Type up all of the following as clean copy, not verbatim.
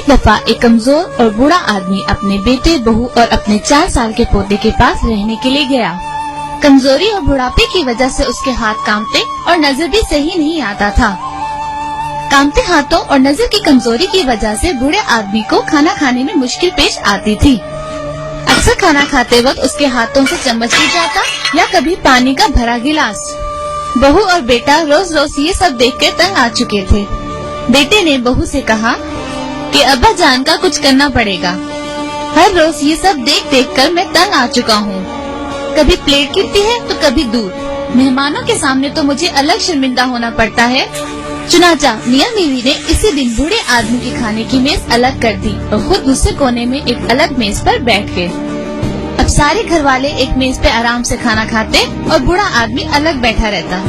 एक दफा एक कमजोर और बूढ़ा आदमी अपने बेटे, बहू और अपने 4 साल के पोते के पास रहने के लिए गया। कमजोरी और बुढ़ापे की वजह से उसके हाथ कांपते और नजर भी सही नहीं आता था। कांपते हाथों और नजर की कमजोरी की वजह से बूढ़े आदमी को खाना खाने में मुश्किल पेश आती थी। अक्सर खाना खाते वक्त उसके हाथों से चम्मच टूट जाता या कभी पानी का भरा गिलास। बहू और बेटा रोज रोज ये सब देखकर तंग आ चुके थे। बेटे ने बहू से कहा कि अब्बा जान का कुछ करना पड़ेगा। हर रोज ये सब देख देख कर मैं तंग आ चुका हूँ। कभी प्लेट गिरती है तो कभी दूध। मेहमानों के सामने तो मुझे अलग शर्मिंदा होना पड़ता है। चुनाचा मियाँ बीवी ने इसी दिन बूढ़े आदमी के खाने की मेज अलग कर दी और खुद दूसरे कोने में एक अलग मेज पर बैठ गए। अब सारे घर वाले एक मेज पे आराम से खाना खाते और बूढ़ा आदमी अलग बैठा रहता।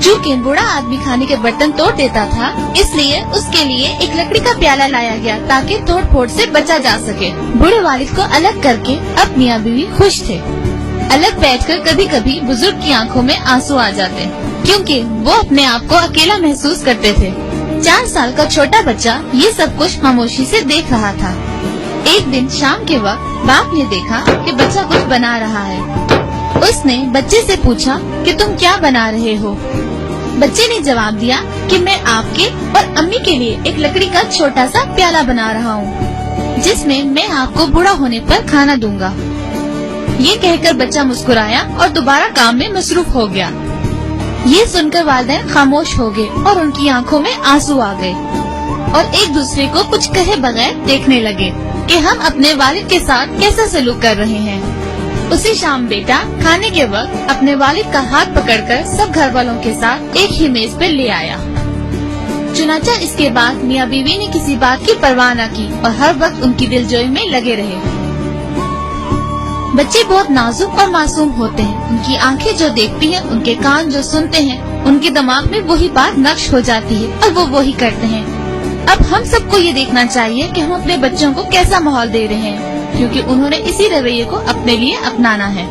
चूँकि बूढ़ा आदमी खाने के बर्तन तोड़ देता था, इसलिए उसके लिए एक लकड़ी का प्याला लाया गया ताकि तोड़ फोड़ से बचा जा सके। बूढ़े वालिद को अलग करके अब मियाँ बीवी खुश थे। अलग बैठकर कभी कभी बुजुर्ग की आंखों में आंसू आ जाते, क्योंकि वो अपने आप को अकेला महसूस करते थे। 4 साल का छोटा बच्चा ये सब कुछ खामोशी से देख रहा था। एक दिन शाम के वक्त बाप ने देखा कि बच्चा कुछ बना रहा है। उसने बच्चे से पूछा कि तुम क्या बना रहे हो? बच्चे ने जवाब दिया कि मैं आपके और अम्मी के लिए एक लकड़ी का छोटा सा प्याला बना रहा हूँ, जिसमें मैं आपको बूढ़ा होने पर खाना दूंगा। ये कहकर बच्चा मुस्कुराया और दोबारा काम में मसरूफ हो गया। ये सुनकर वालिदैन खामोश हो गए और उनकी आंखों में आंसू आ गए और एक दूसरे को कुछ कहे बगैर देखने लगे कि हम अपने वालिद के साथ कैसा सलूक कर रहे हैं। उसी शाम बेटा खाने के वक्त अपने वालिद का हाथ पकड़कर सब घर वालों के साथ एक ही मेज पर ले आया। चुनाचा इसके बाद मियाँ बीवी ने किसी बात की परवाह न की और हर वक्त उनकी दिलजोई में लगे रहे। बच्चे बहुत नाजुक और मासूम होते हैं। उनकी आंखें जो देखती हैं, उनके कान जो सुनते हैं, उनके दिमाग में वही बात नक्श हो जाती है और वो वही करते हैं। अब हम सबको ये देखना चाहिए कि हम अपने बच्चों को कैसा माहौल दे रहे हैं, क्योंकि उन्होंने इसी रवैये को अपने लिए अपनाना है।